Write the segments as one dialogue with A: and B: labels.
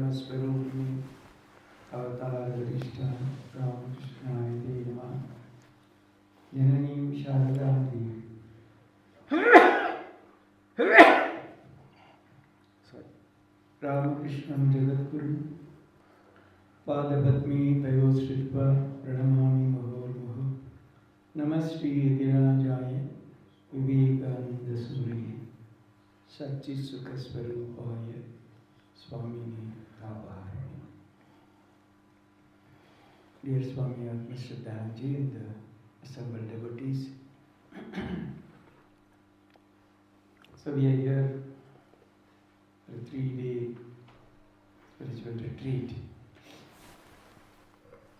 A: Swarupini Avatar Varishta Ramakrishna Deva Jananim Sharadam Ramakrishna Jagadguru Padapatmi Tayosritva Pranamami Mahormuhu Namastri Dhirajaya Vivekananda Suri Satchit Sukha Swarupaya Swami Taparani. Dear Swami Atmashraddhananda and the assembled devotees, so we are here for a 3-day spiritual retreat.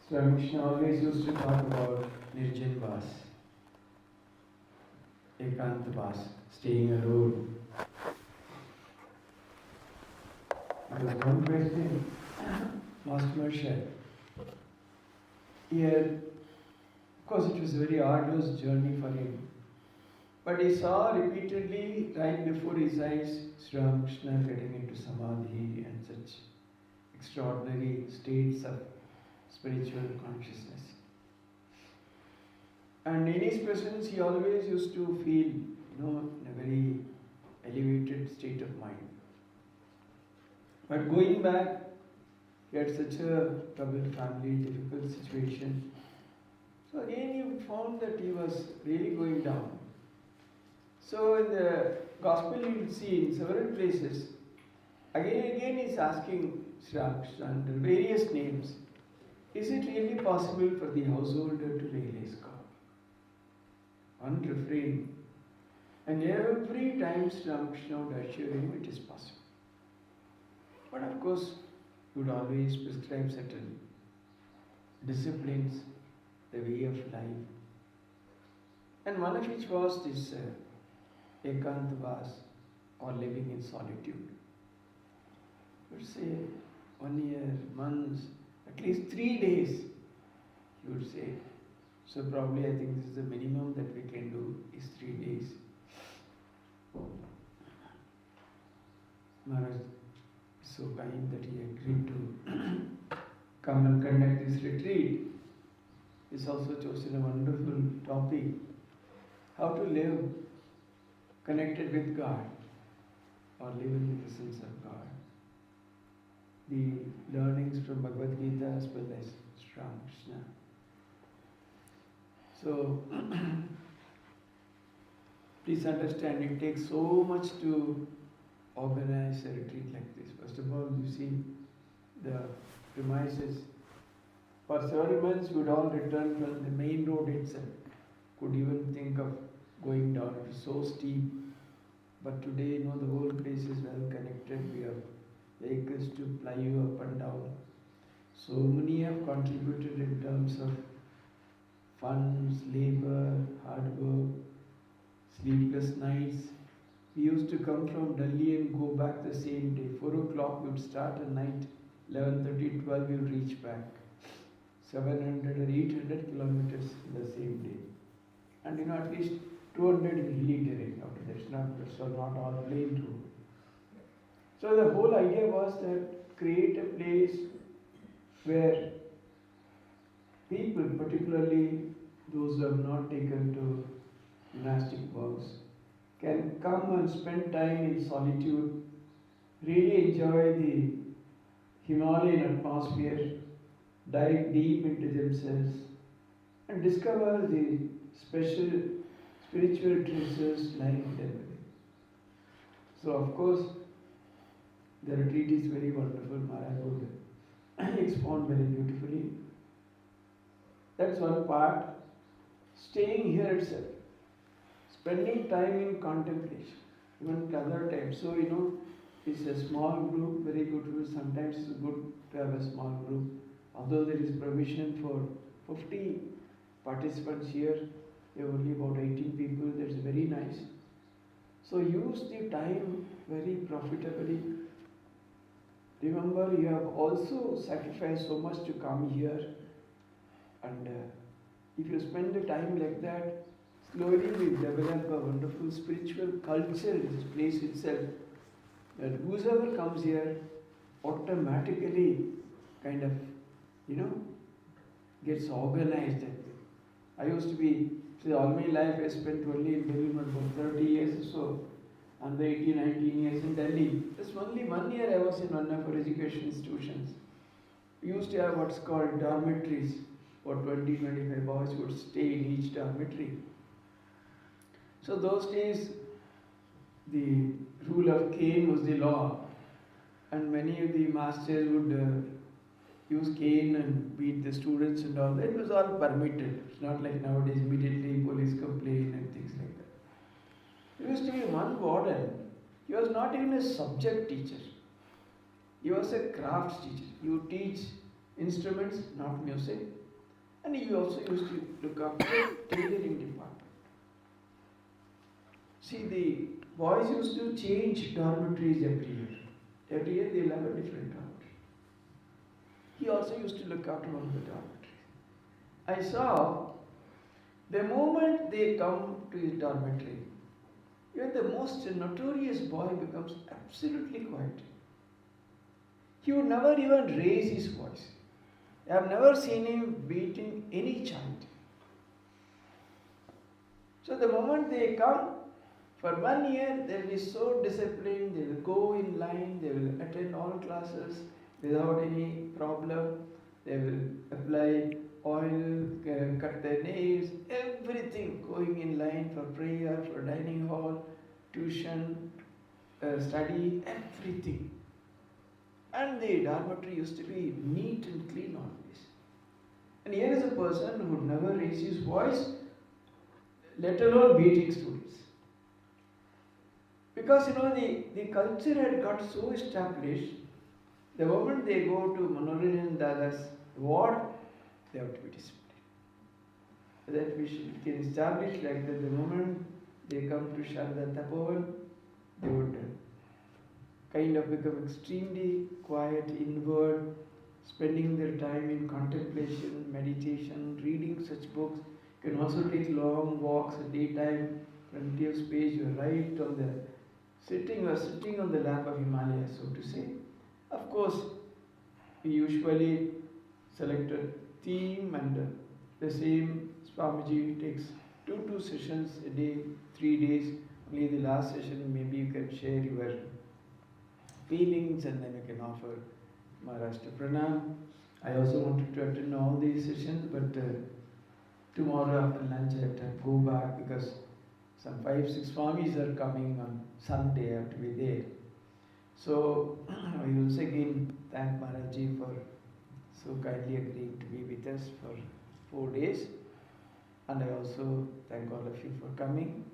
A: Swami Krishna always used to talk about Nirjan Vas, Ekant Vas, staying alone. There was one question Master Marsha. Here, of course, it was a very arduous journey for him. But he saw repeatedly, right before his eyes, Sri Ramakrishna getting into Samadhi and such extraordinary states of spiritual consciousness. And in his presence, he always used to feel, in a very elevated state of mind. But going back, he had such a troubled family, difficult situation. So again, he found that he was really going down. So in the Gospel, you will see in several places, again and again, he is asking Sri Ramakrishna under various names, is it really possible for the householder to realize God? One refrain. And every time Sri Ramakrishna would assure him it is possible. But of course, he would always prescribe certain disciplines, the way of life. And one of which was this Ekantavas, or living in solitude. He would say 1 year, months, at least 3 days, he would say. So probably I think this is the minimum that we can do is 3 days. Maharaj is so kind that he agreed to come and conduct this retreat. He's also chosen a wonderful topic, how to live connected with God or live in the presence of God. The learnings from Bhagavad Gita as well as Sri Ramakrishna. So, please understand, it takes so much to organize a retreat like this. First of all, you see the premises. For several months, we would all return from the main road itself. Could even think of going down. It is so steep. But today, the whole place is well connected. We have vehicles to ply you up and down. So many have contributed in terms of funds, labor, hard work, sleepless nights. We used to come from Delhi and go back the same day. 4 o'clock we would start at night, 11:30, 12 we would reach back. 700 or 800 kilometers in the same day. And at least 200 in hilly terrain. Okay, that's not all plain road. So the whole idea was that create a place where people, particularly those who have not taken to monastic vows, can come and spend time in solitude, really enjoy the Himalayan atmosphere, dive deep into themselves, and discover the special spiritual treasures lying hidden. So, of course, the retreat is very wonderful. Maharaj would expound very beautifully. That's one part. Staying here itself, spending time in contemplation, even other times. So, it's a small group, very good. Sometimes it's good to have a small group. Although there is provision for 50 participants here, there are only about 18 people. That's very nice. So use the time very profitably. Remember, you have also sacrificed so much to come here, and if you spend the time like that, slowly we develop a wonderful spiritual culture in this place itself. That whoever comes here automatically kind of, gets organized. I used to be, see, all my life I spent only in Delhi, about 30 years or so, and the 18, 19 years in Delhi. Just only 1 year I was in one of our education institutions. We used to have what's called dormitories, for 20, 25 boys would stay in each dormitory. So those days, the rule of cane was the law, and many of the masters would use cane and beat the students and all that. It was all permitted. It's not like nowadays immediately police complain and things like that. There used to be one warden. He was not even a subject teacher. He was a crafts teacher. You teach instruments, not music. And he also used to look after the tailoring department. See, the boys used to change dormitories every year. Every year they'll have a different dormitory. He also used to look after one of the dormitories. I saw the moment they come to his dormitory, even the most notorious boy becomes absolutely quiet. He would never even raise his voice. I have never seen him beating any child. So the moment they come, for 1 year they will be so disciplined, they will go in line, they will attend all classes without any problem. They will apply oil, cut their nails, everything going in line for prayer, for dining hall, tuition, study, everything. And the dormitory used to be neat and clean always. And here is a person who would never raise his voice, let alone beating students. Because the culture had got so established, the moment they go to Manoranjan Dada's ward, they have to be disciplined. That we can establish like that the moment they come to Sharda Tapovan, they would kind of become extremely quiet, inward, spending their time in contemplation, meditation, reading such books. You can also take long walks at daytime, plenty of space. You are right on the sitting on the lap of Himalaya, so to say. Of course, we usually select a theme, and the same Swamiji takes two sessions a day, 3 days. Only the last session, maybe you can share your feelings and then you can offer Maharaj to pranam. I also wanted to attend all these sessions, but tomorrow after lunch I have to go back because some 5-6 Swamis are coming on Sunday. I have to be there. So I once again thank Maharajji for so kindly agreeing to be with us for 4 days. And I also thank all of you for coming.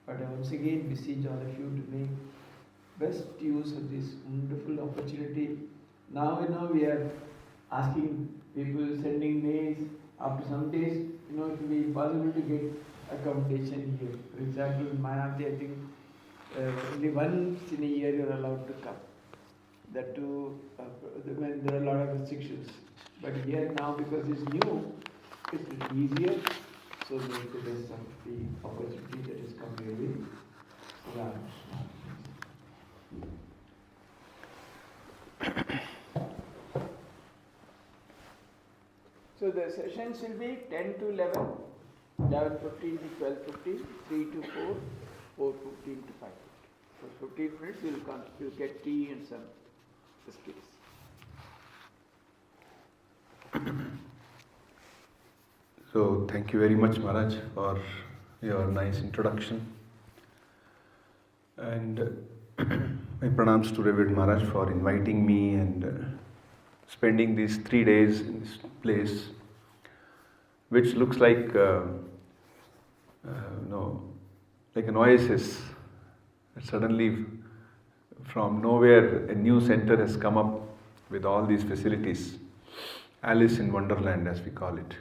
A: But I once again beseech all of you to make best use of this wonderful opportunity. Now we are asking people, sending mails. After some days, it will be impossible to get accommodation here. For example, in Mayapati, I think only once in a year you are allowed to come. That too, when there are a lot of restrictions. But here now, because it's new, it's easier. So make the best of the opportunity that is come your way. So the sessions will be 10 to 11, 11:15 to 12:15, 3 to 4, 4:15 to 5:15. For 15 minutes you'll get tea and some biscuits.
B: So thank you very much, Maharaj, for your nice introduction. And my pranams to Revered Maharaj for inviting me and spending these 3 days in this place, which looks like like an oasis. Suddenly, from nowhere, a new center has come up with all these facilities. Alice in Wonderland, as we call it.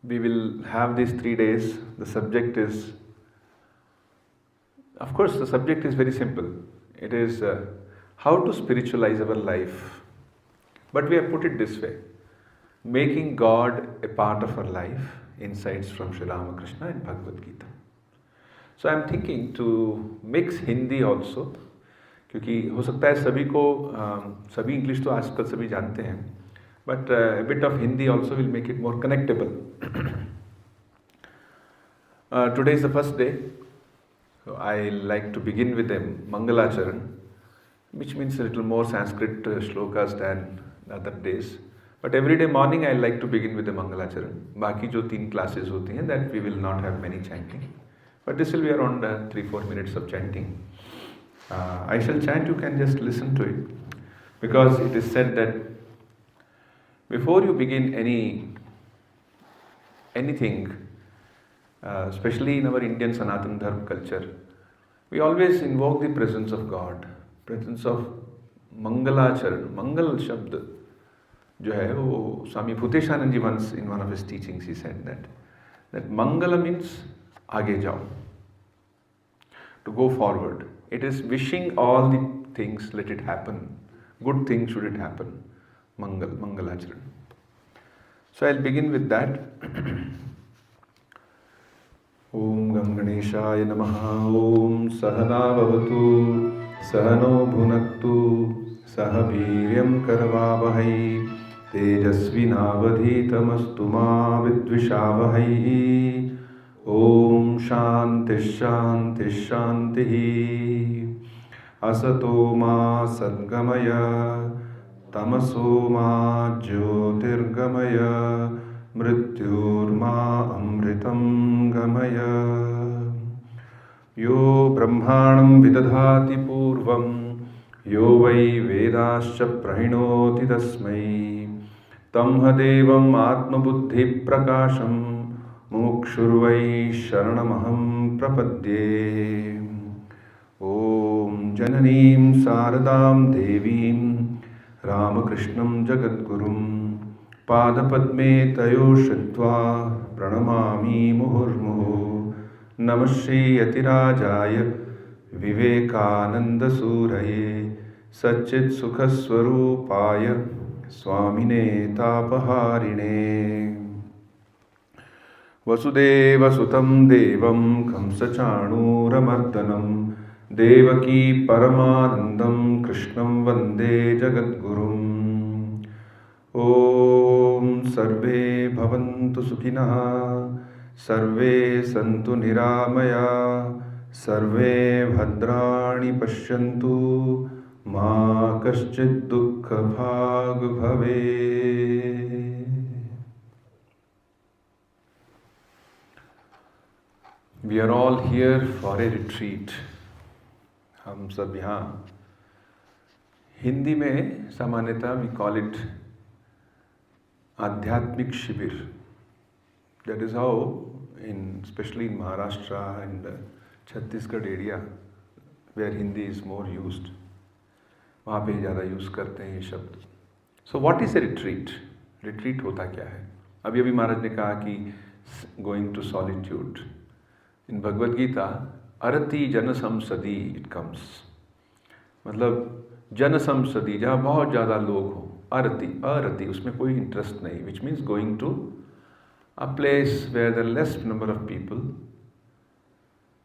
B: We will have these 3 days. The subject is, of course, the subject is very simple. It is how to spiritualize our life. But we have put it this way: making God a part of our life. Insights from Sri Ramakrishna and Bhagavad Gita. So I am thinking to mix Hindi also, क्योंकि हो सकता है सभी को सभी English तो आजकल सभी जानते हैं, but a bit of Hindi also will make it more connectable. Today is the first day, so I like to begin with a Mangalacharan, which means a little more Sanskrit shlokas than the other days. But every day morning I like to begin with the Mangalacharan. बाकी जो 3 classes होती हैं, that we will not have many chanting. But this will be around 3-4 minutes of chanting. I shall chant, you can just listen to it. Because it is said that before you begin anything, especially in our Indian Sanatana Dharma culture, we always invoke the presence of God, presence of Mangalacharan. Mangal Shabd जो है वो Swami Bhuteshanand ji once in one of his teachings he said that Mangala means आगे जाओ, to go forward. It is wishing all the things, let it happen. Good things should it happen. Mangalacharan. So I'll begin with that. Om Gam Ganeshaya Namaha. Om Sahana Bhavatu. Sahano Bhunaktu. Sahabhiryam Karavavahai. Tejasvinavadhitamastu ma vidvishavahai. Om Shanti Shanti Shanti. Asato ma sadgamaya. Tamaso ma jyotirgamaya. Mrityurma amritam gamaya. Yo brahmanam vidadhati purvam. Yo vai vedascha prahinoti tasmai. Tamhadevam atmabuddhi prakasham. Mukshurvai sharanamaham prapadye. Om Jananim Saradam Devim Ramakrishnam Jagadgurum Padapadme Tayo Shritva Pranamami Muhurmuhu Namashri Yatirajaya Vivekananda Suraye Satchit Sukhaswarupaya Swamine Tapaharine Vasudeva Sutam Devam Kamsachanuramardanam Devaki Paramanandam Krishnam Vande Jagadgurum. Om Sarve Bhavantu Sukhinaha Sarve Santu Niramaya Sarve Bhadrani Pashyantu Ma Kaschid Dukkha Bhag Bhave. We are all here for a retreat. हम सब यहाँ हिंदी में सामान्यतः we call it आध्यात्मिक शिविर. That is how, especially in Maharashtra and Chhattisgarh area, where Hindi is more used, वहाँ पे ज़्यादा यूज़ करते हैं ये शब्द. So what is a retreat? Retreat होता क्या है? अभी महाराज ने कहा कि going to solitude. In Bhagavad Gita, Arati Jana Samsadi it comes. मतलब जन समसदी जहाँ बहुत ज़्यादा लोग हो, अरति उसमें कोई इंटरेस्ट नहीं, which means going to a place where there are less number of people.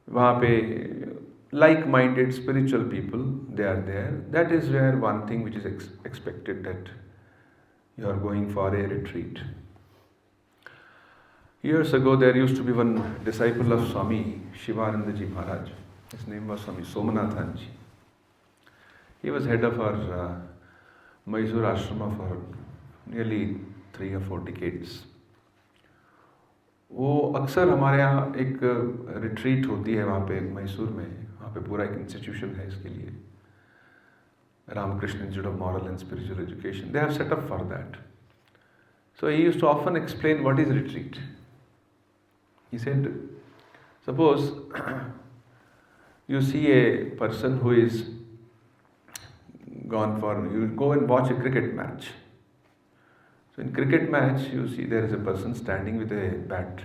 B: वहाँ पे like-minded spiritual people, they are there. That is where one thing which is expected, that you are going for a retreat. Years ago, there used to be one disciple of Swami Shivanandaji Maharaj. His name was Swami Somanathanji. He was head of our Mysore ashrama for nearly 3 or 4 decades. वो अक्सर हमारे यहाँ एक retreat होती है वहाँ पे मैसूर में, वहाँ पे पूरा एक इंस्टीट्यूशन है इसके लिए, Ramakrishna Institute of Moral and Spiritual Education. They have set up for that. So he used to often explain what is retreat. He said, suppose you see a person who is you go and watch a cricket match. So in cricket match, you see there is a person standing with a bat.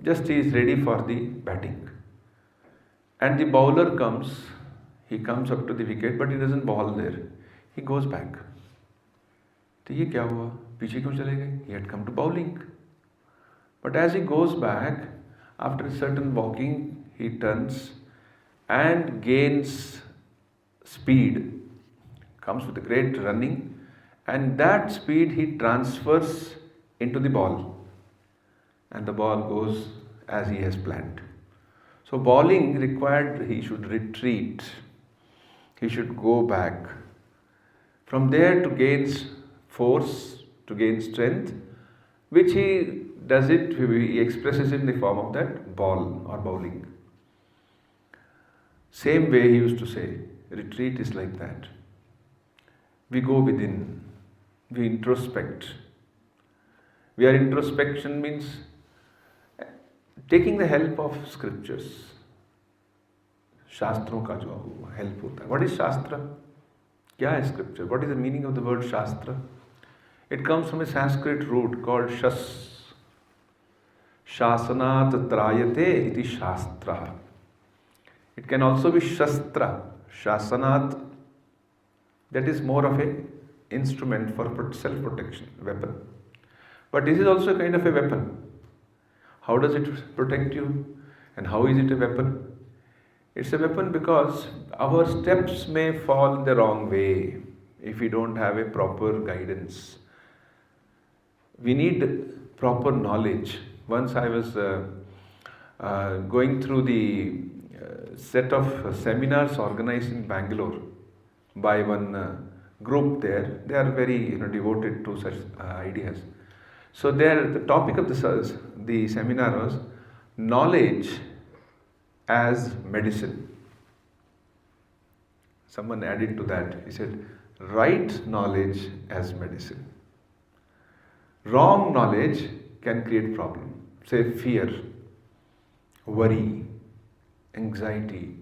B: Just he is ready for the batting. And the bowler comes, he comes up to the wicket, but he doesn't bowl there. He goes back. तो ये क्या हुआ? पीछे क्यों चले गए? He had come to bowling. But as he goes back, After a certain walking, he turns and gains speed, comes with a great running, and that speed he transfers into the ball, and the ball goes as he has planned. So, bowling required he should retreat, he should go back. From there to gain force, to gain strength, which he does it, he expresses it in the form of that ball or bowling. Same way he used to say, retreat is like that. We go within, we introspect. We are introspection means taking the help of scriptures. शास्त्रों का जो help होता है. What is Shastra? क्या है scripture? What is the meaning of the word Shastra? It comes from a Sanskrit root called Shas. Shasanat trayate iti Shastra. It can also be Shastra. Shasanat, that is more of a instrument for self-protection, weapon. But this is also a kind of a weapon. How does it protect you? And how is it a weapon? It's a weapon because our steps may fall the wrong way if we don't have a proper guidance. We need proper knowledge. Once I was going through the set of seminars organized in Bangalore by one group there. They are very devoted to such ideas. So there, the topic of the seminar was knowledge as medicine. Someone added to that. He said, right knowledge as medicine. Wrong knowledge can create problem. Say fear, worry, anxiety,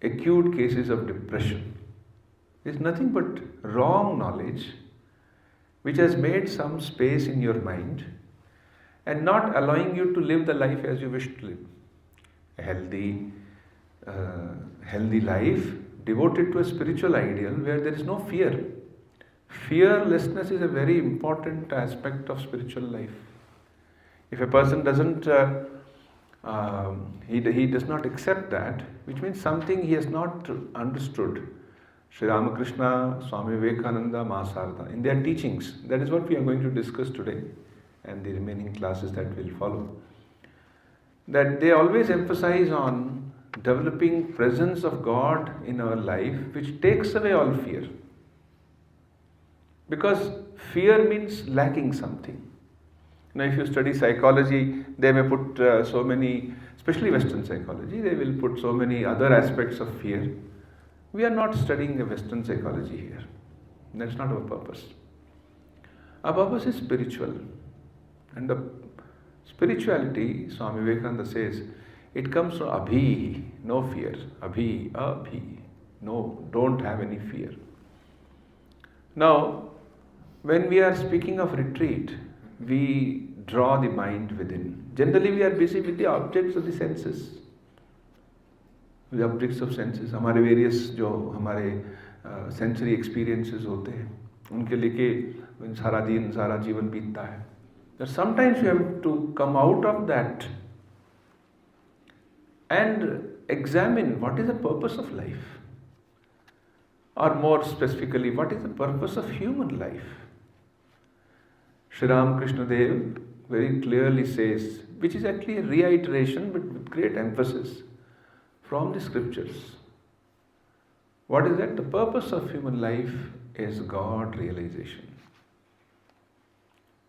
B: acute cases of depression. It's nothing but wrong knowledge which has made some space in your mind and not allowing you to live the life as you wish to live. A healthy life devoted to a spiritual ideal where there is no fear. Fearlessness is a very important aspect of spiritual life. If a person doesn't, he does not accept that, which means something he has not understood. Sri Ramakrishna, Swami Vivekananda, Ma Sarada, in their teachings, that is what we are going to discuss today and the remaining classes that will follow. That they always emphasize on developing presence of God in our life, which takes away all fear. Because fear means lacking something. If you study psychology, they may put so many, especially Western psychology, they will put so many other aspects of fear. We are not studying a Western psychology here. That's not our purpose. Our purpose is spiritual. And the spirituality, Swami Vivekananda says, it comes from abhi, no fear. Abhi. No, don't have any fear. Now, when we are speaking of retreat, we draw the mind within. Generally, we are busy with the objects of the senses. The objects of senses, हमारे various जो हमारे sensory experiences होते हैं, उनके लेके सारा दिन सारा जीवन बीतता है. That sometimes you have to come out of that and examine what is the purpose of life, or more specifically, what is the purpose of human life. Sri Ramakrishna Dev very clearly says, which is actually a reiteration but with great emphasis from the scriptures. What is that? The purpose of human life is God realization.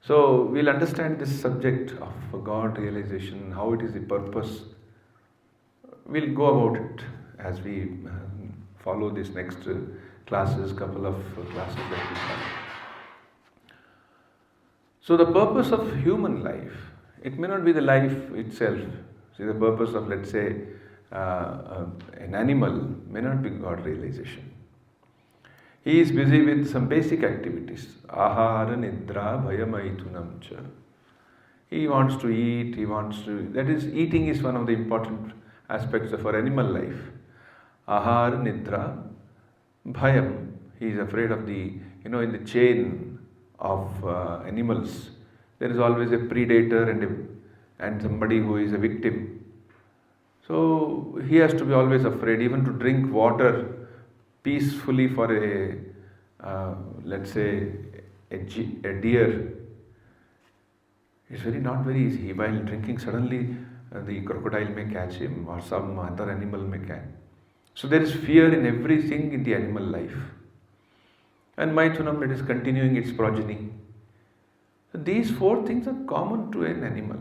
B: So we'll understand this subject of God realization, how it is the purpose. We'll go about it as we follow this next classes, couple of classes that we have. So the purpose of human life, it may not be the life itself. See, the purpose of, let's say, an animal may not be God realization. He is busy with some basic activities. Ahara, nidra, bhayamaithunam cha. He wants to eat, that is, eating is one of the important aspects of our animal life. Ahara, nidra, bhayam. He is afraid of in the chain of animals, there is always a predator and somebody who is a victim. So he has to be always afraid, even to drink water peacefully for let's say, a deer. It's not very easy. While drinking, suddenly the crocodile may catch him or some other animal may catch. So there is fear in everything in the animal life. And Maithunam, it is continuing its progeny. So these four things are common to an animal.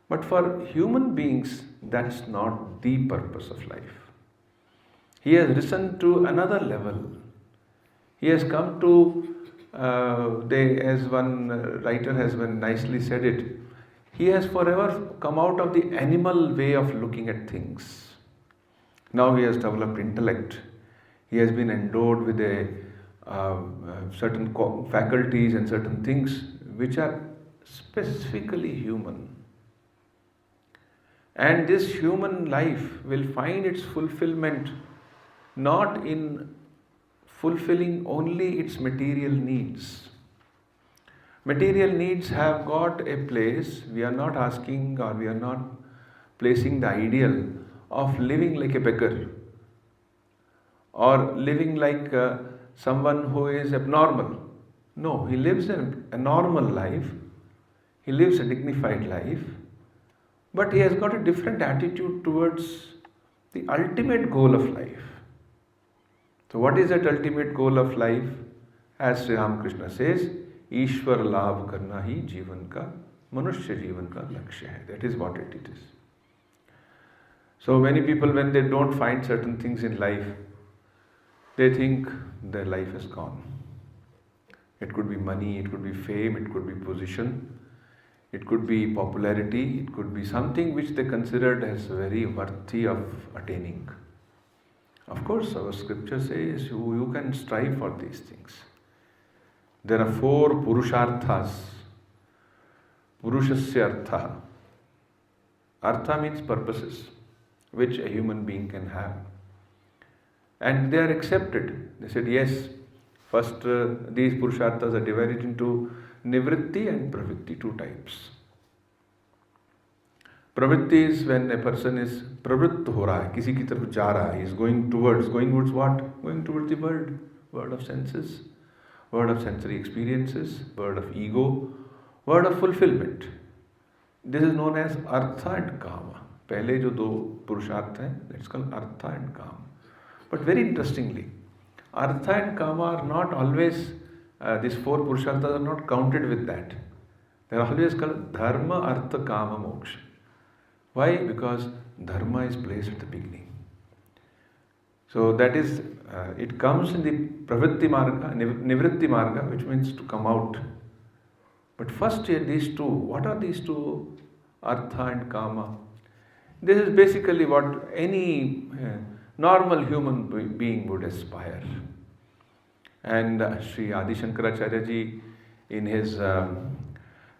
B: But for human beings, that's not the purpose of life. He has risen to another level. He has come to, as one writer has nicely said it, he has forever come out of the animal way of looking at things. Now he has developed intellect. He has been endowed with certain faculties and certain things which are specifically human. And this human life will find its fulfillment not in fulfilling only its material needs. Material needs have got a place. We are not asking, or we are not placing the ideal of living like a beggar or living like someone who is abnormal. No, he lives a normal life. He lives a dignified life. But he has got a different attitude towards the ultimate goal of life. So what is that ultimate goal of life? As Sri Ramakrishna says, Ishwar labh karna hi jivan ka, manushya jivan ka lakshya hai. That is what it is. So many people, when they don't find certain things in life, they think their life is gone. It could be money, it could be fame, it could be position, it could be popularity, it could be something which they considered as very worthy of attaining. Of course, our scripture says you can strive for these things. There are 4 purusharthas. Purushasya artha. Artha means purposes which a human being can have. And they are accepted. They said, yes, first these purusharthas are divided into nivritti and pravritti, 2 types. Pravritti is when a person is pravritt ho raha hai, kisi ki taraf ja raha hai, he is going towards what? Going towards the world of senses, world of sensory experiences, world of ego, world of fulfillment. This is known as artha and kama. Pehle jo 2 purusharth hai, that's called artha and kama. But very interestingly, artha and kama are not always, these 4 purusharthas are not counted with that. They are always called dharma, artha, kama, moksha. Why? Because dharma is placed at the beginning. So that is, it comes in the pravritti marga, nivritti marga, which means to come out. But first here, these 2, what are these 2, artha and kama? This is basically what any normal human being would aspire. And Sri Adi Shankaracharya ji, in his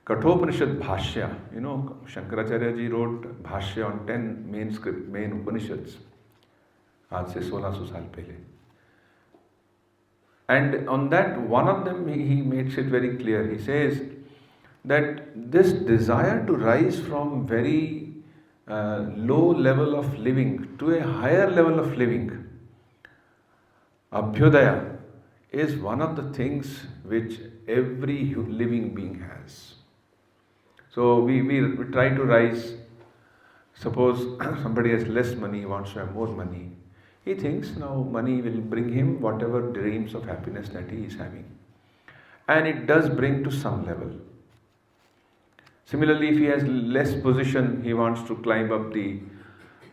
B: Kathopanishad Bhashya, Shankaracharya ji wrote Bhashya on 10 main Upanishads, आज से 1600 साल पहले. And on that, one of them, he makes it very clear. He says that this desire to rise from very low level of living to a higher level of living, Abhyudaya, is one of the things which every living being has. So we try to rise. Suppose somebody has less money, he wants to have more money. He thinks now money will bring him whatever dreams of happiness that he is having. And it does bring to some level. Similarly, if he has less position, he wants to climb up the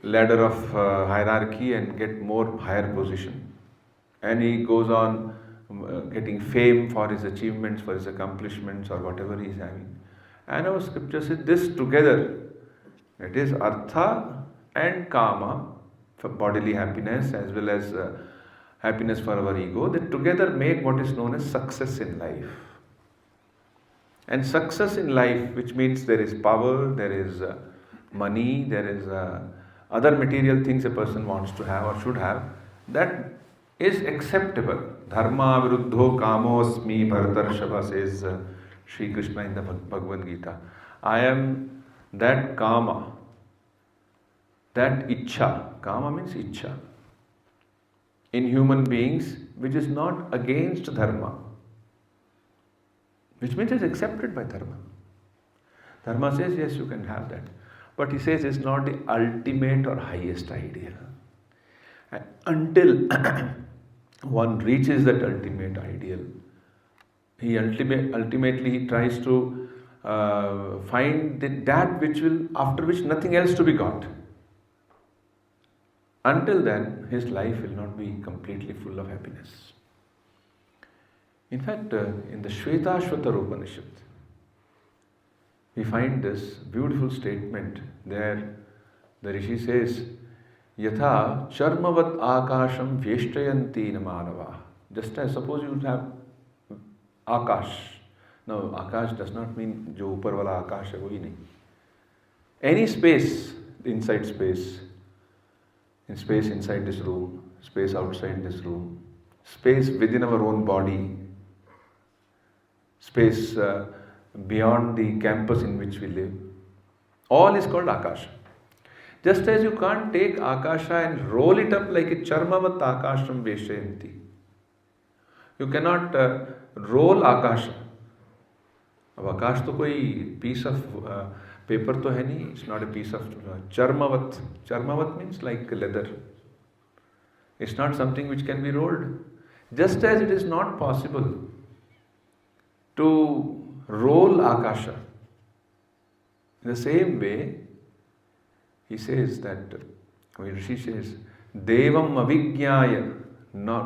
B: ladder of hierarchy and get more higher position. And he goes on getting fame for his achievements, for his accomplishments, or whatever he is having. And our scripture says this together, it is artha and kama, for bodily happiness as well as happiness for our ego, that together make what is known as success in life. And success in life, which means there is power, there is money, there is other material things a person wants to have or should have, that is acceptable. Dharma viruddho kamosmi, Bharatarshava says Sri Krishna in the Bhagavad Gita. I am that kama, that ichcha, kama means ichcha, in human beings, which is not against dharma, which means it's accepted by dharma. Dharma says, yes, you can have that. But he says it's not the ultimate or highest ideal. And until one reaches that ultimate ideal, he ultimately tries to find that which will, after which nothing else to be got. Until then, his life will not be completely full of happiness. In fact, in the Shvetashvatara Upanishad, we find this beautiful statement there. The Rishi says, Yatha charmavat akasham vyeshtayanti namanava. Just as suppose you have akash. Now, akash does not mean jo upar wala akash hai, wohi nahi. Any space, inside space, in space inside this room, space outside this room, space within our own body, space beyond the campus in which we live, all is called akasha. Just as you can't take akasha and roll it up like a charmavat akasham veshayanti. You cannot roll akasha. अब आकाश तो कोई piece of paper तो है नहीं. It's not a piece of charmavat. Charmavat means like leather. It's not something which can be rolled. Just as it is not possible to roll akasha, in the same way, he says that, Rishi says, Devam avijnaya,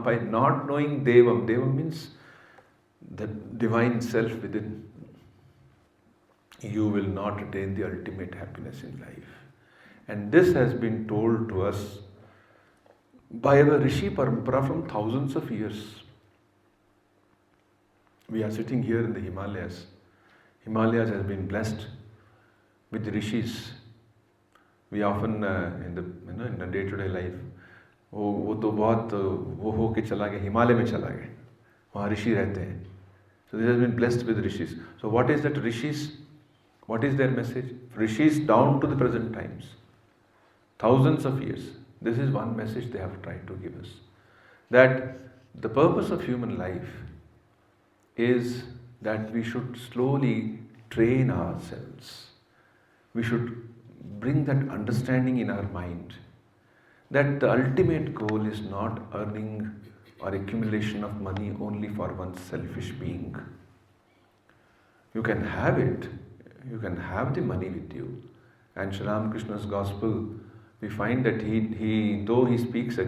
B: by not knowing Devam, Devam means the divine self within, you will not attain the ultimate happiness in life. And this has been told to us by our Rishi Parampara from thousands of years. We are sitting here in the Himalayas. Himalayas has been blessed with the rishis. We often in the day-to-day life, वो तो बहुत वो हो के चला गया, हिमालय में चला गया, वहाँ ऋषि रहते हैं. So this has been blessed with rishis. So what is that rishis? What is their message? Rishis down to the present times, thousands of years. This is one message they have tried to give us. That the purpose of human life is that we should slowly train ourselves. We should bring that understanding in our mind that the ultimate goal is not earning or accumulation of money only for one's selfish being. You can have it, you can have the money with you. And Sri Ramakrishna's gospel, we find that he though he speaks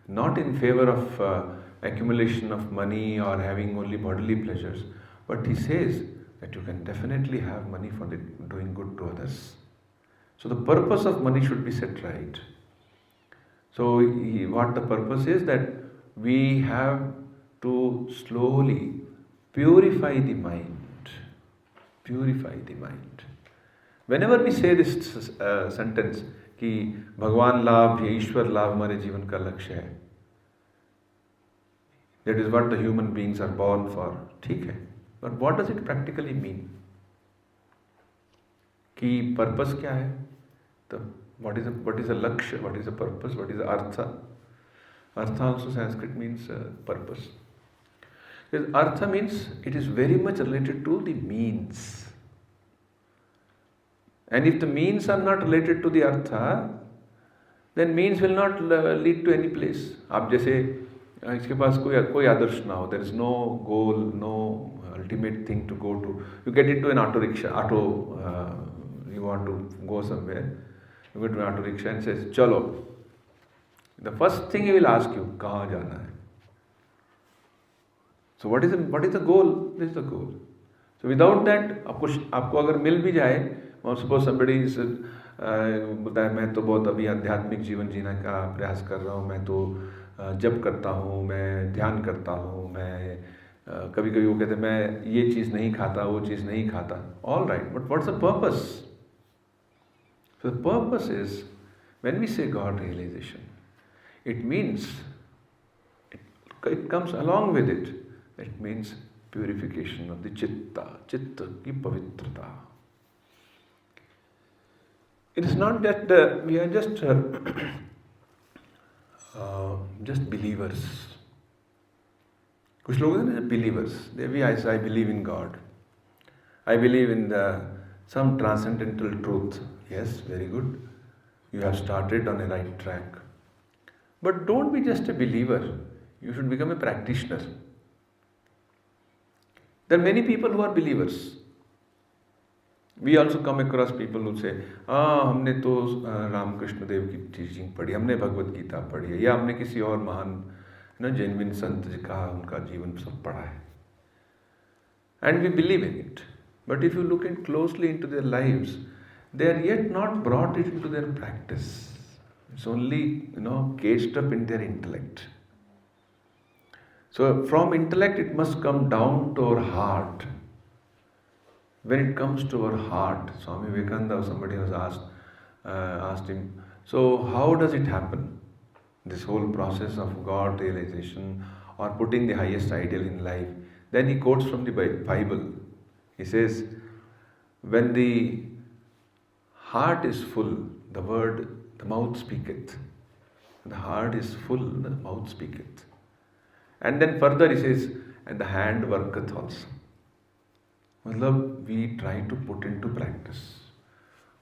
B: not in favor of accumulation of money or having only bodily pleasures, but he says that you can definitely have money for doing good to others. So the purpose of money should be set right. So what the purpose is, that we have to slowly purify the mind. Purify the mind. Whenever we say this sentence कि भगवान लाभ या ईश्वर लाभ हमारे जीवन का लक्ष्य है, that is what the human beings are born for. ठीक है, but what does it practically mean? कि purpose क्या है? तो what is the lakshya? What is the purpose? What is the artha? Artha also Sanskrit means purpose. Because artha means it is very much related to the means. And if the means are not related to the artha, then means will not lead to any place. आप जैसे इसके पास कोई आदर्श ना हो, there is no goal, no ultimate thing to go to. You get into an auto rickshaw, you want to go somewhere, you go to an auto rickshaw and says, चलो. The first thing he will ask you, कहाँ जाना है? So what is the goal? This is the goal. So without that, आपको अगर मिल भी जाए, or suppose somebody is बोलता है मैं तो बहुत अभी आध्यात्मिक जीवन जीने का प्रयास कर रहा हूँ, मैं तो जप करता हूँ, मैं ध्यान करता हूँ, मैं कभी कभी वो कहते हैं मैं ये चीज़ नहीं खाता, वो चीज़ नहीं खाता. All right, but what's the purpose? So the purpose is, when we say God realization, it means, it comes along with it, it means purification of the chitta ki pavitrata. it is not that we are just believers. कुछ लोग हैं ना believers. They be I believe in God. I believe in some transcendental truth. Yes, very good. You have started on a right track. But don't be just a believer. You should become a practitioner. There are many people who are believers. We also come across people who say, हमने तो रामकृष्ण देव की teaching पढ़ी, हमने भगवत गीता पढ़ी है, या हमने किसी और महान जेन्युइन संत जी का उनका जीवन सब पढ़ा है. And we believe in it. But if you look in closely into their lives, they are yet not brought it into their practice. It's only, caged up in their intellect. So from intellect it must come down to our heart. When it comes to our heart, Swami Vivekananda, somebody was asked him, so how does it happen? This whole process of God realization or putting the highest ideal in life. Then he quotes from the Bible. He says, when the heart is full, the mouth speaketh. The heart is full, the mouth speaketh. And then further he says, and the hand worketh also. We try to put into practice.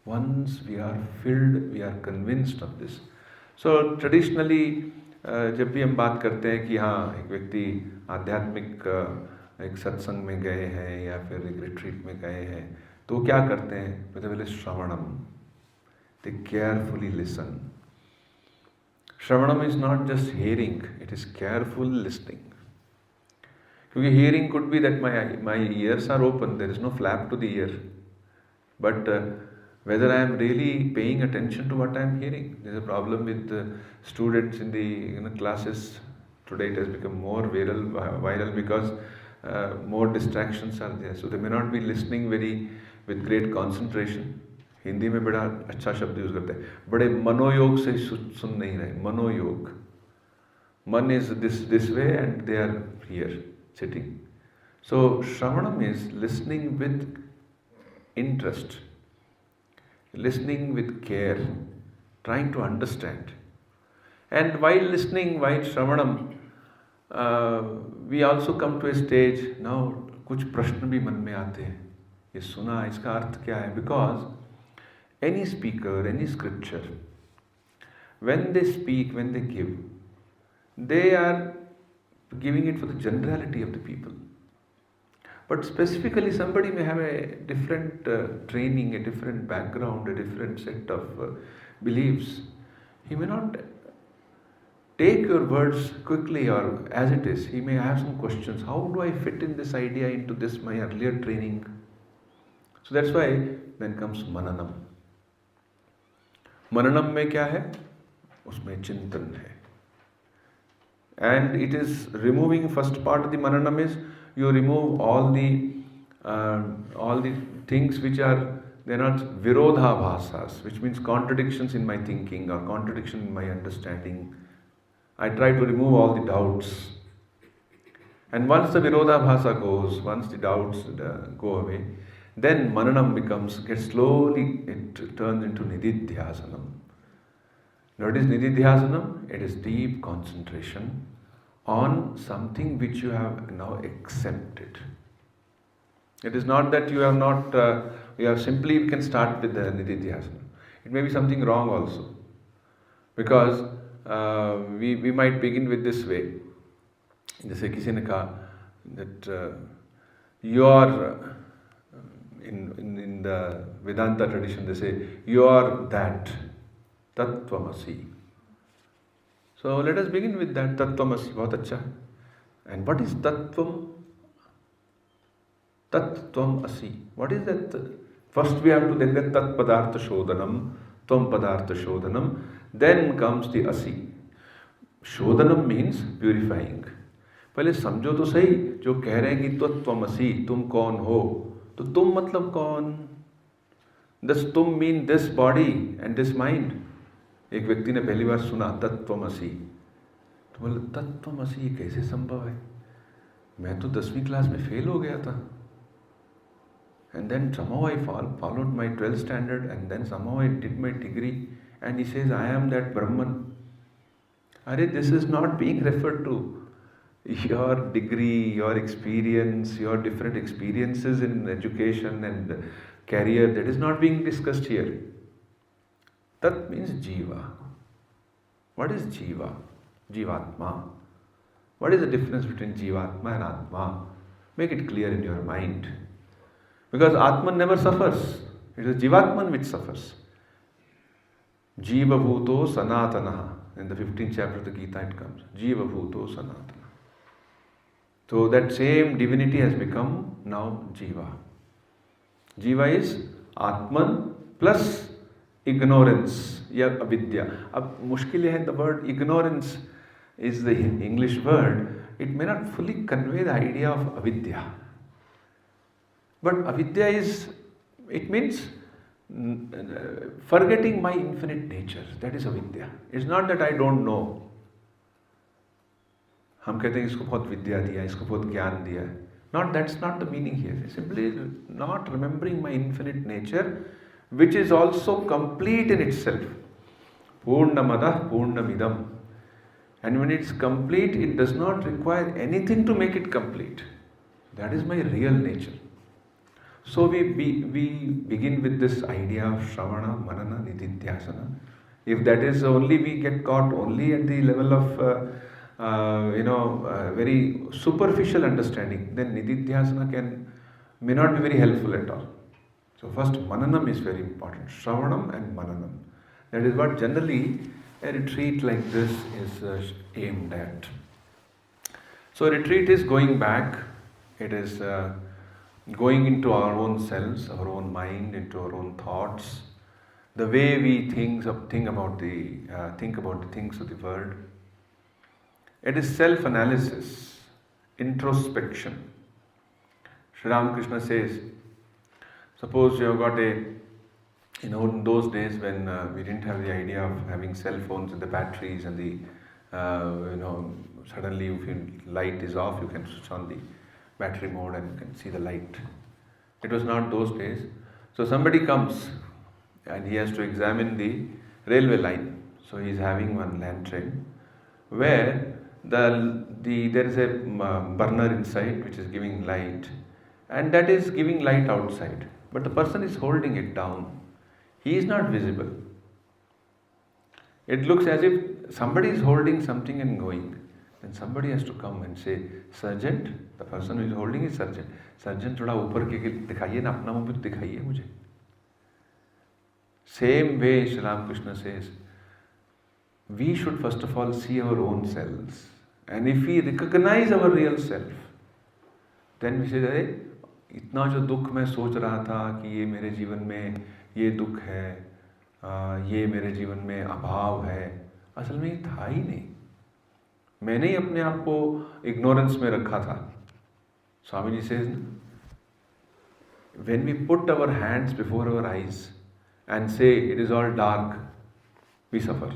B: Once we are filled, we are convinced of this. So traditionally, जब भी हम बात करते हैं कि हाँ एक व्यक्ति आध्यात्मिक एक सत्संग में गए हैं या फिर एक रिट्रीट में गए हैं, तो क्या करते हैं? पहले श्रवणम. They carefully listen. Shravanam is not just hearing, it is careful listening. Because hearing could be that my ears are open, there is no flap to the ear. But whether I am really paying attention to what I am hearing. There is a problem with students in the classes. Today it has become more viral because more distractions are there. So they may not be listening with great concentration. Hindi में बड़ा अच्छा शब्द use करते हैं, बड़े मनोयोग से सुन नहीं रहे. मनोयोग, मन is this way and they are here sitting. So Shravanam is listening with interest, listening with care, trying to understand. And while listening, while Shravanam, we also come to a stage now कुछ प्रश्न भी मन में आते हैं. ये सुना, इसका अर्थ क्या है? Because any speaker, any scripture, when they speak, when they give, they are giving it for the generality of the people. But specifically, somebody may have a different training, a different background, a different set of beliefs. He may not take your words quickly or as it is. He may have some questions. How do I fit in this idea into this my earlier training? So that's why then comes Mananam. मननम में क्या है? उसमें चिंतन है. And it is removing, first part of the mananam is you remove all the things which are, they are not virodha bhasas, which means contradictions in my thinking or contradiction in my understanding. I try to remove all the doubts. And once the virodha bhasa goes, once the doubts go away, then mananam gets slowly, it turns into nididhyasanam. What is nididhyasanam? It is deep concentration on something which you have now accepted. It is not that you have not, you can start with the nididhyasanam. It may be something wrong also. Because we might begin with this way. जैसे किसी ने कहा that you are in the Vedanta tradition, they say you are that Tattvamasi. So let us begin with that Tattvamasi. बहुत अच्छा. And what is Tattvam? Tattvamasi. What is that? First we have to then get Tat Padartha Shodhanam, Tvam Padartha Shodhanam. Then comes the Asi. Shodhanam means purifying. पहले समझो तो सही, जो कह रहे हैं कि तत्वमसी, तुम कौन हो, तो तुम मतलब कौन? Does तुम mean this body and this mind? एक व्यक्ति ने पहली बार सुना तत्वमसी, तो बोला तत्वमसी ये कैसे संभव है? मैं तो 10वीं क्लास में फेल हो गया था. And then somehow I followed my 12th standard, and then somehow I did my degree, and he says, I am that Brahman. Are this is not being referred to. Your degree, your experience, your different experiences in education and career, that is not being discussed here. That means Jiva. What is Jiva? Jivatma. What is the difference between Jivatma and Atma? Make it clear in your mind. Because Atman never suffers. It is Jivatman which suffers. Jiva Bhuto Sanatana. In the 15th chapter of the Gita it comes. Jiva Bhuto Sanatana. So that same divinity has become now Jiva. Jiva is Atman plus ignorance, या avidya. अब मुश्किल है, the word ignorance is the English word. It may not fully convey the idea of avidya. But avidya is, it means forgetting my infinite nature. That is avidya. It's not that I don't know. हम कहते हैं इसको बहुत विद्या दिया, इसको बहुत ज्ञान दिया. That's not the meaning here. It's simply not remembering my infinite nature, which is also complete in itself. Purnamadah Purnamidam. And when it's complete, it does not require anything to make it complete. That is my real nature. So we begin with this idea of Shravana, Manana, Nididhyasana. If that is only, we get caught only at the level of very superficial understanding, then Nididhyasana may not be very helpful at all. So first Mananam is very important. Shravanam and Mananam. That is what generally a retreat like this is aimed at. So retreat is going back. It is going into our own selves, our own mind, into our own thoughts, the way we think about the things of the world. It is self-analysis, introspection. Sri Ramakrishna says, suppose you have got in those days when we didn't have the idea of having cell phones and the batteries and the, suddenly if your light is off, you can switch on the battery mode and you can see the light. It was not those days. So somebody comes and he has to examine the railway line. So he is having one lantern where there is a burner inside which is giving light, and that is giving light outside. But the person is holding it down. He is not visible. It looks as if somebody is holding something and going. Then somebody has to come and say, Sergeant, the person who is holding is Sergeant. Sergeant, थोड़ा ऊपर के दिखाइए ना, अपना मुंह भी दिखाइए मुझे. Same way, Sri Ramakrishna says, we should first of all see our own selves. And if we recognize our real self, then we say, अरे इतना जो दुख मैं सोच रहा था कि ये मेरे जीवन में ये दुख है, ये मेरे जीवन में अभाव है, असल में ये था ही नहीं. मैंने ही अपने आप को इग्नोरेंस में रखा था. Swami ji says, when we put our hands before our eyes and say it is all dark, we suffer.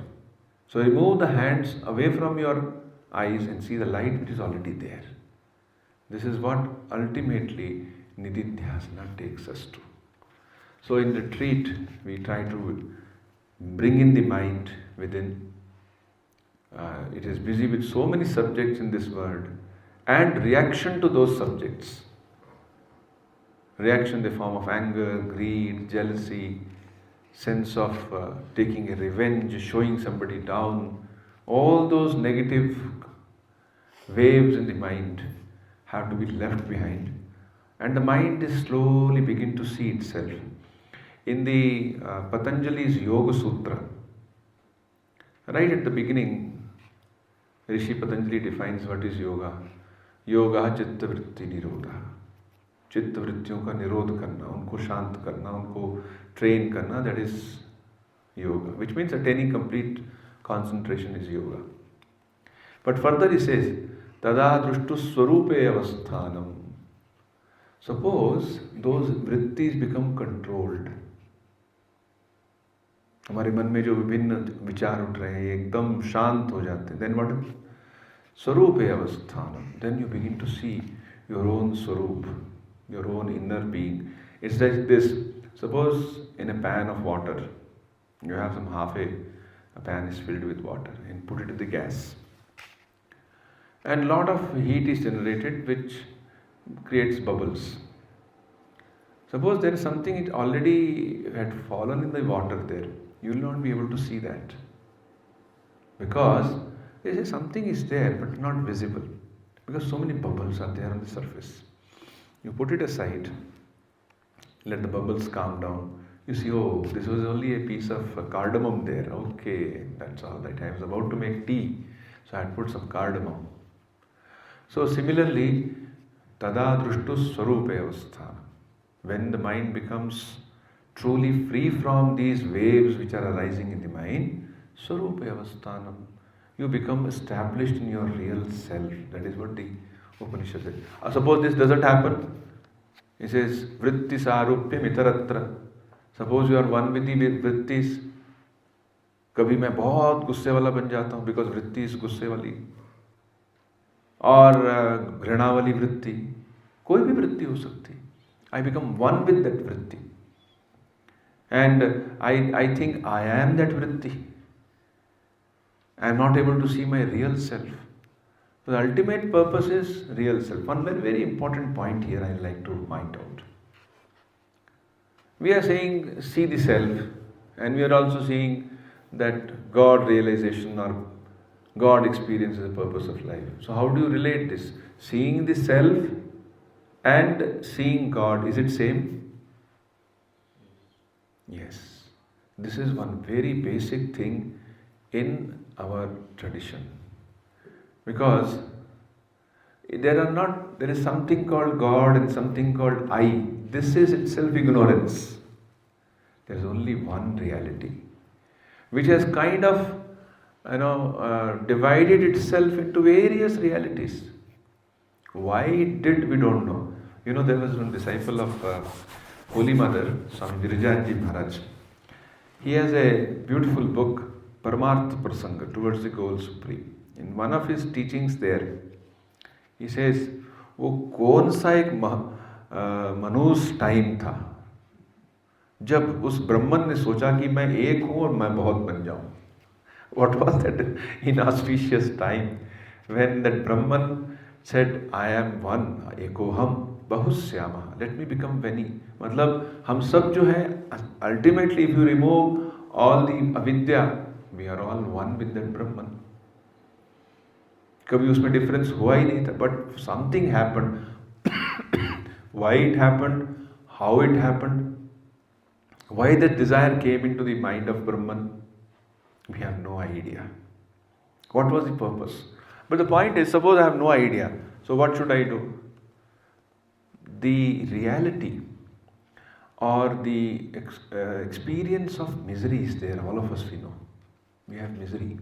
B: So remove the hands away from your eyes and see the light which is already there. This is what ultimately Nididhyasana takes us to. So in retreat, we try to bring in the mind within. It is busy with so many subjects in this world, and reaction to those subjects. Reaction in the form of anger, greed, jealousy, sense of taking a revenge, showing somebody down. All those negative waves in the mind have to be left behind, and the mind is slowly begin to see itself. In the Patanjali's Yoga Sutra, right at the beginning, Rishi Patanjali defines what is yoga. Yoga chitta vritti nirodha. चित्त वृत्तियों का निरोध करना, उनको शांत करना, उनको train करना, that is yoga, which means attaining complete concentration is yoga. But further he says, tada drushtu swarupe avasthanam. Suppose those vrittis become controlled. हमारे मन में जो विभिन्न विचार उठ रहे हैं एकदम शांत हो जाते हैं. Then what? Swarupe avasthanam. Then you begin to see your own swarup, your own inner being It's like this. Suppose in a pan of water, you have some a pan is filled with water and put it in the gas. And a lot of heat is generated which creates bubbles. Suppose there is something it already had fallen in the water there, you will not be able to see that. Because there is something is there but not visible. Because so many bubbles are there on the surface. You put it aside, let the bubbles calm down. You see, oh, this was only a piece of cardamom there. Okay, that's all right. I was about to make tea, so I had put some cardamom. So similarly, tada drushtu swarupe avastha. When the mind becomes truly free from these waves which are arising in the mind, swarupe avasthanam, you become established in your real self. That is what the Upanishad says. Suppose this doesn't happen. It says, vritti sarupyam itaratra. Suppose you are one with the vrittis. कभी मैं बहुत गुस्से वाला बन जाता हूँ because वृत्ति is गुस्से वाली, और घृणा वाली वृत्ति, कोई भी वृत्ति हो सकती. I become one with that vritti. And I think I am that vritti. I am not able to see my real self. So the ultimate purpose is real self. One very, very important point here I like to point out. We are saying see the self, and we are also seeing that God realization or God experience is the purpose of life. So how do you relate this? Seeing the self and seeing God, is it same? Yes. This is one very basic thing in our tradition. Because there is something called God and something called I. This is itself ignorance. There is only one reality, which has kind of divided itself into various realities. Why it did, we don't know. There was one disciple of Holy Mother, Swami Virajanji Maharaj. He has a beautiful book, Paramartha Prasanga, Towards the Goal Supreme. In one of his teachings there, he says, वो कौन सा एक मनुष्य time था जब उस ब्रह्मन ने सोचा कि मैं एक हूँ और मैं बहुत बन जाऊँ. What was that inauspicious time when that Brahman said, I am one, ekoham bahushyama, let me become many. मतलब हम सब जो है, ultimately if you remove all the avidya, we are all one with that Brahman. कभी उसमें difference हुआ ही नहीं था, but something happened. Why it happened, how it happened, why that desire came into the mind of Brahman, we have no idea. What was the purpose? But the point is, suppose I have no idea, so what should I do? The reality or the experience of misery is there. All of us we know. We have misery.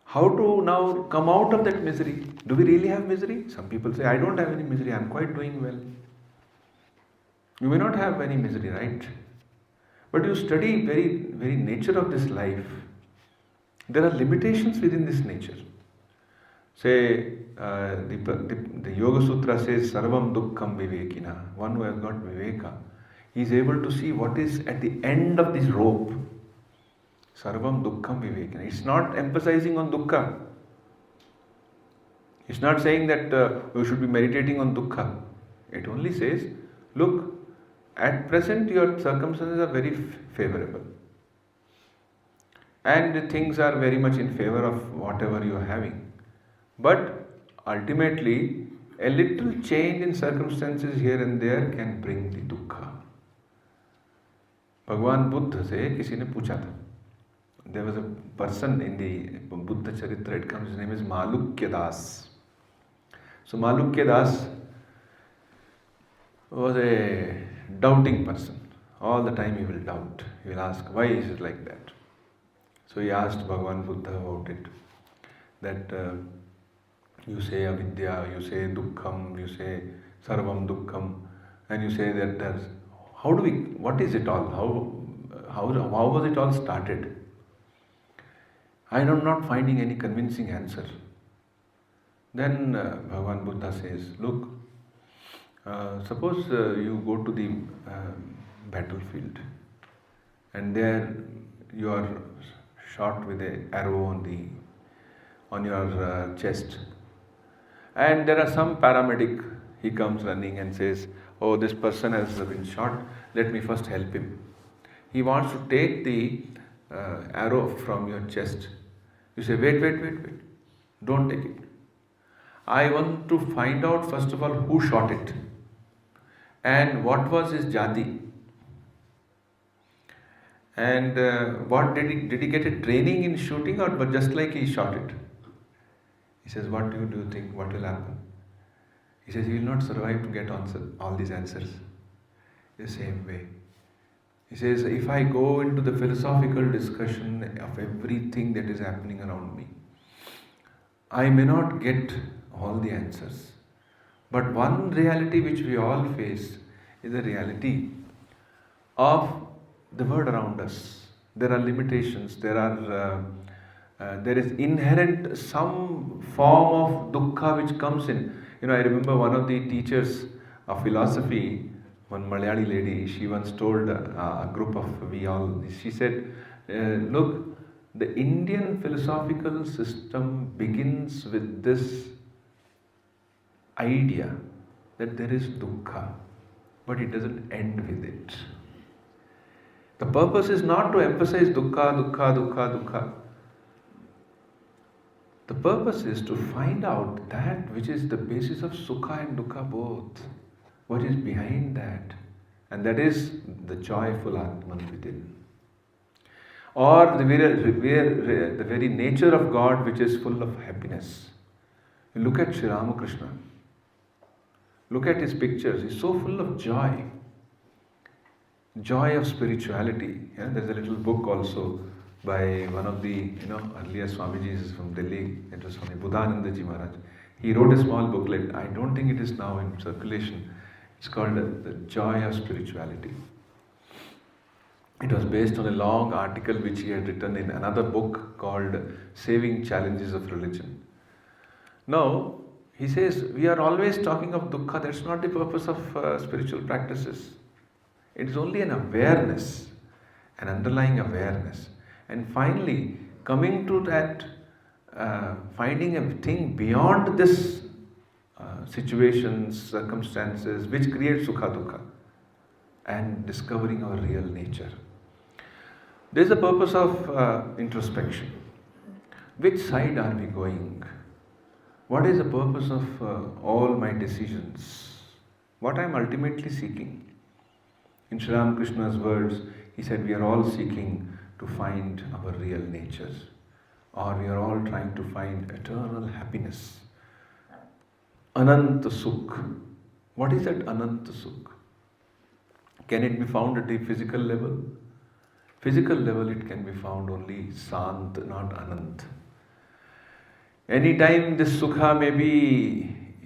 B: How to now come out of that misery? Do we really have misery? Some people say, I don't have any misery, I am quite doing well. You may not have any misery, right? But you study very, very nature of this life. There are limitations within this nature. Say, the Yoga Sutra says, Sarvam Dukkham Vivekina. One who has got Viveka, he is able to see what is at the end of this rope. Sarvam Dukkham Vivekina. It's not emphasizing on Dukkha. It's not saying that you should be meditating on Dukkha. It only says, look, at present your circumstances are very favorable. And things are very much in favor of whatever you are having. But ultimately, a little change in circumstances here and there can bring the dukkha. भगवान बुद्ध से किसी ने पूछा था. There was a person in the Buddha Charitra, it comes, his name is Malukya Das. So Malukya Das was a doubting person. All the time he will doubt. He will ask, why is it like that? So he asked Bhagavan Buddha about it. That you say avidya, you say dukkham, you say sarvam dukkham, and you say that there's, what is it all? How was it all started? I am not finding any convincing answer. Then Bhagavan Buddha says, look, Suppose you go to the battlefield, and there you are shot with an arrow on your chest, and there are some paramedic. He comes running and says, "Oh, this person has been shot. Let me first help him." He wants to take the arrow from your chest. You say, "Wait, wait, wait, wait! Don't take it. I want to find out first of all who shot it and what was his jati, and what did he get a training in shooting, or but just like he shot it?" He says, "What do you think? What will happen?" He says, "He will not survive to get all these answers." The same way. He says, if I go into the philosophical discussion of everything that is happening around me, I may not get all the answers. But one reality which we all face is the reality of the world around us. There are limitations, there is inherent some form of dukkha which comes in. I remember one of the teachers of philosophy, one Malayali lady, she once told a group of she said, look, the Indian philosophical system begins with this idea that there is dukkha, but it doesn't end with it. The purpose is not to emphasize dukkha, dukkha, dukkha, dukkha. The purpose is to find out that which is the basis of sukha and dukkha both. What is behind that? And that is the joyful Atman within. Or the very nature of God which is full of happiness. You look at Sri Ramakrishna. Look at his pictures. He's so full of joy. Joy of spirituality. Yeah? There's a little book also by one of the earlier Swamijis from Delhi. It was Swami Buddhananda Ji Maharaj. He wrote a small booklet. I don't think it is now in circulation. It's called The Joy of Spirituality. It was based on a long article which he had written in another book called Saving Challenges of Religion. Now, he says, we are always talking of dukkha. That's not the purpose of spiritual practices. It is only an awareness, an underlying awareness. And finally, coming to that, finding a thing beyond this situations, circumstances, which create sukha dukkha, and discovering our real nature. There is a purpose of introspection. Which side are we going? What is the purpose of all my decisions? What I am ultimately seeking? In Sri Ramakrishna's words, he said, we are all seeking to find our real natures, or we are all trying to find eternal happiness. Ananta Sukh. What is that Ananta Sukh? Can it be found at the physical level? Physical level it can be found only Sant, not Anant. Anytime this Sukha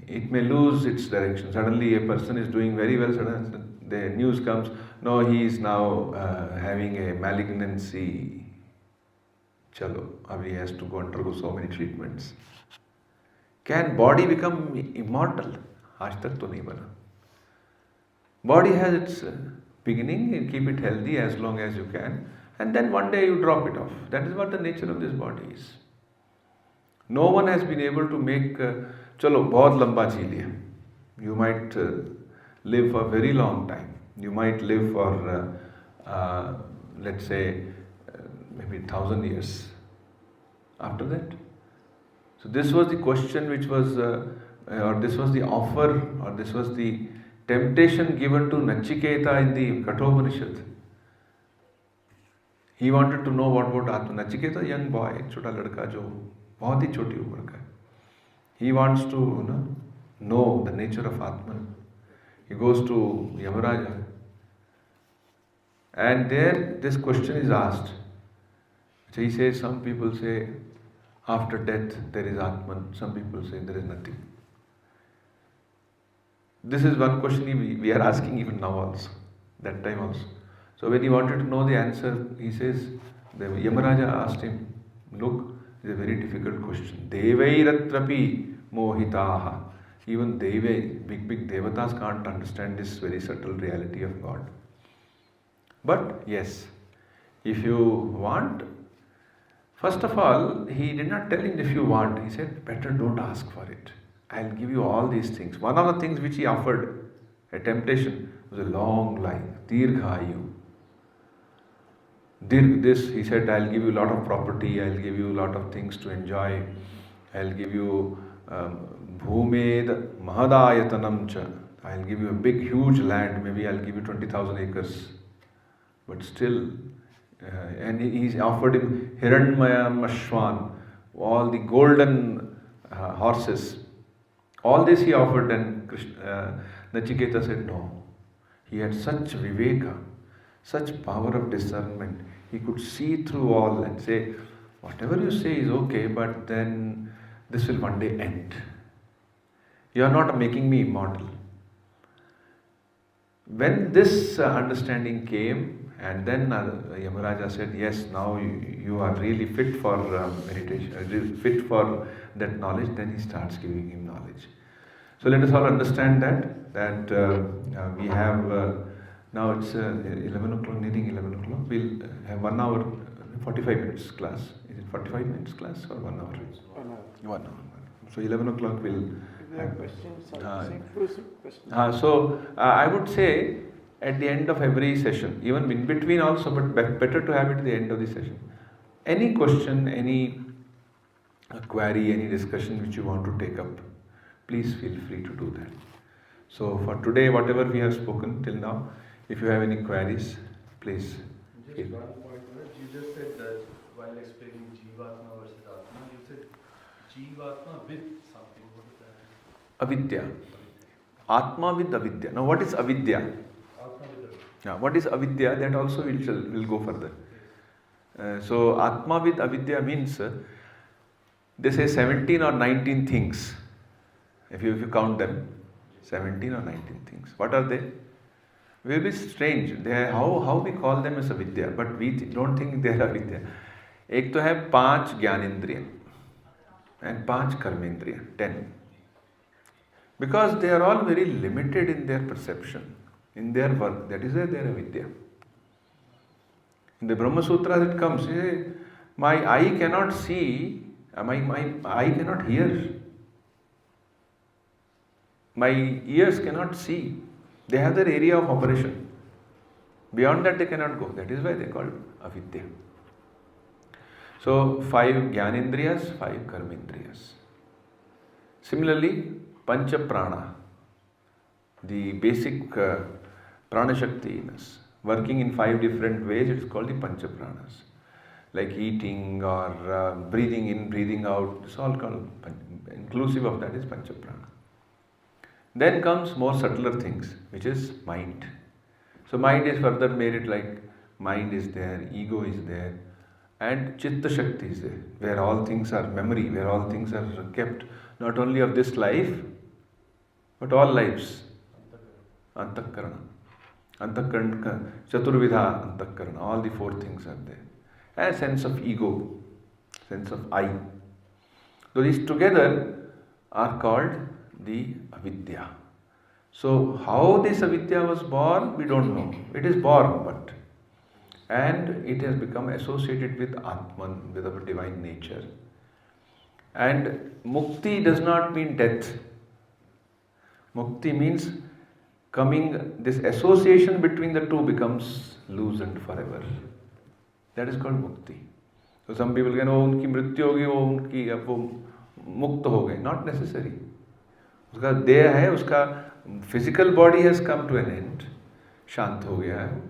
B: it may lose its direction. Suddenly a person is doing very well, suddenly the news comes, no, he is now having a malignancy. Chalo, he has to undergo so many treatments. Can body become immortal? Aaj tak to nahi bana. Body has its beginning, you keep it healthy as long as you can, and then one day you drop it off. That is what the nature of this body is. No one has been able to make, chalo, bahut lamba ji liya. You might live for a very long time. You might live for, let's say, maybe 1,000 years. After that? So this was the question which was, or this was the offer, or this was the temptation given to Nachiketa in the Kathopanishad. He wanted to know what about Atma. Nachiketa, young boy, chota ladka jo bahut hi choti umar ka hai. He wants to know the nature of Atman. He goes to Yamaraja. And there this question is asked. So he says, some people say, after death there is Atman. Some people say there is nothing. This is one question we are asking even now also, that time also. So when he wanted to know the answer, he says, the Yamaraja asked him, look, it's a very difficult question. Devai ratrapi mohitaha Even big devatas can't understand this very subtle reality of God. But yes, if you want, first of all, he did not tell him if you want. He said, better don't ask for it. I'll give you all these things. One of the things which he offered, a temptation, was a long life, dirghayu. This, he said, I'll give you a lot of property, I'll give you a lot of things to enjoy, I'll give you bhumed mahadayatanam cha. I'll give you a big, huge land, maybe I'll give you 20,000 acres. But still, and he offered him hiranmayam ashwan, all the golden horses. All this he offered, and Nachiketa said no. He had such viveka, such power of discernment. He could see through all and say, whatever you say is okay, but then this will one day end. You are not making me immortal. When this understanding came, and then Yamaraja said, yes, now you are really fit for meditation, fit for that knowledge, then he starts giving him knowledge. So let us all understand that we have, now it's 11 o'clock, nearing 11 o'clock, we'll have 1 hour, 45 minutes class. Is it 45 minutes class or 1 hour? 1 hour. So 11 o'clock we'll have
A: questions.
B: So I would say at the end of every session, even in between also, but better to have it at the end of the session. Any question, any query, any discussion which you want to take up, please feel free to do that. So for today, whatever we have spoken till now, if you have any queries, please.
C: Just one point, you just said that while explaining Jivatma versus Atma, you said Jivatma with something. What is that?
B: Avidya. Atma with avidya. Now what is avidya?
C: Atma with avidya.
B: Yeah, what is avidya? That also we'll go further. So Atma with avidya means they say 17 or 19 things. If you count them, 17 or 19 things. What are they? Will be strange. They are, how we call them as avidya, but we don't think they are avidya. एक तो है 5 ज्ञानेंद्रिय and 5 कर्मेंद्रिय, 10. Because they are all very limited in their perception, in their work. That is why they are avidya. In the Brahma Sutra it comes, my eye cannot see, my eye cannot hear. My ears cannot see. They have their area of operation. Beyond that they cannot go. That is why they are called avidya. So 5 jnanendriyas, 5 karmendriyas. Similarly, pancha prana, the basic prana shakti in us, working in 5 different ways, it is called the pancha pranas. Like eating or breathing in, breathing out, it's all called, inclusive of that is pancha prana. Then comes more subtler things, which is mind. So mind is further made it like mind is there, ego is there, and chitta shakti is there, where all things are memory, where all things are kept, not only of this life, but all lives. Antakarana. Antakarana, chaturvidha antakarana, all the 4 things are there. And sense of ego, sense of I. So these together are called the avidya. So how this avidya was born, we don't know. It is born, but and it has become associated with Atman, with our divine nature. And mukti does not mean death. Mukti means coming, this association between the two becomes loosened forever. That is called mukti. So some people can, oh, unki mrityu hogi, oh, unki ab wo mukt ho gaye. Not necessary. उसका देह है, उसका physical body has come to an end, शांत हो गया है,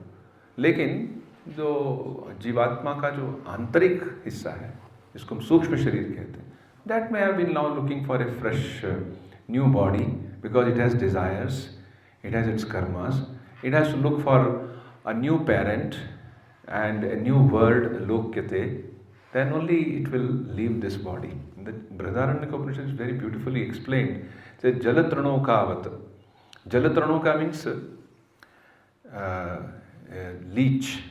B: लेकिन जो जीवात्मा का जो आंतरिक हिस्सा है, जिसको हम सूक्ष्म शरीर कहते हैं, that may have been now looking for a fresh new body, because it has desires, it has its karmas, it has to look for a new parent and a new word, lokyate, then only it will leave this body. The Brihadaranyaka Upanishad is very beautifully explained. It says, Jalatranokavat. Jalatranoka means leech.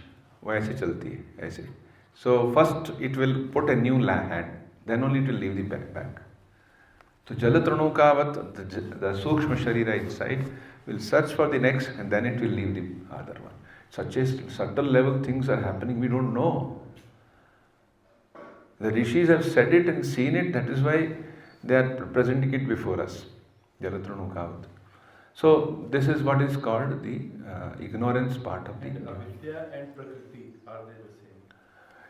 B: वैसे चलती है, ऐसे. So first it will put a new hand, then only it will leave the back. So Jalatranukāvat, the Sukshma Sharira inside, will search for the next and then it will leave the other one. Such a subtle level things are happening, we don't know. The rishis have said it and seen it, that is why they are presenting it before us. Jalatranukāvat. So this is what is called the ignorance part of the.
C: And Avidya and Prakriti, are they the same?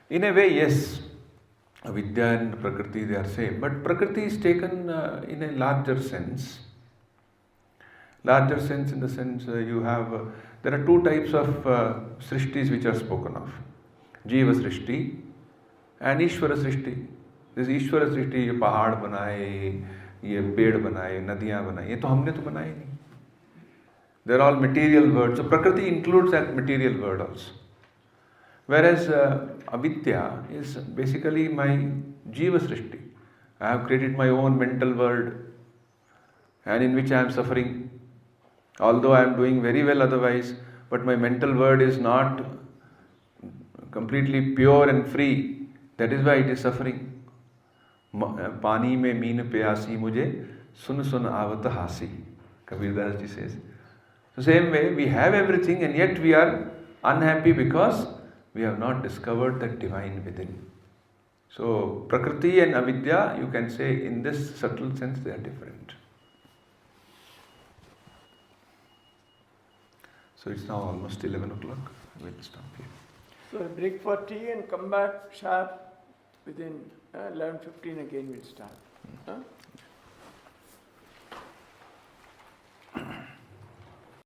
B: In a way, yes. Avidya and Prakriti, they are same. But Prakriti is taken in a larger sense. Larger sense in the sense you have, there are two types of srishtis which are spoken of. Jiva srishti and Ishvara srishti. This Ishvara srishti, ये पहाड़ बनाए, ये पेड़ बनाए, नदियाँ बनाए, ये तो हमने तो बनाए नहीं. They are all material words. So Prakriti includes that material word also. Whereas Avidya is basically my Jiva Srishti. I have created my own mental world and in which I am suffering. Although I am doing very well otherwise, but my mental world is not completely pure and free. That is why it is suffering. Pani mein meen pyasi mujhe sun sun avat hasi. Kabir Das ji says. So same way, we have everything and yet we are unhappy because we have not discovered the divine within. So Prakriti and Avidya, you can say in this subtle sense they are different. So it's now almost 11 o'clock. We'll stop here.
A: So I break for tea and come back sharp within 11:15 again we'll start. Huh?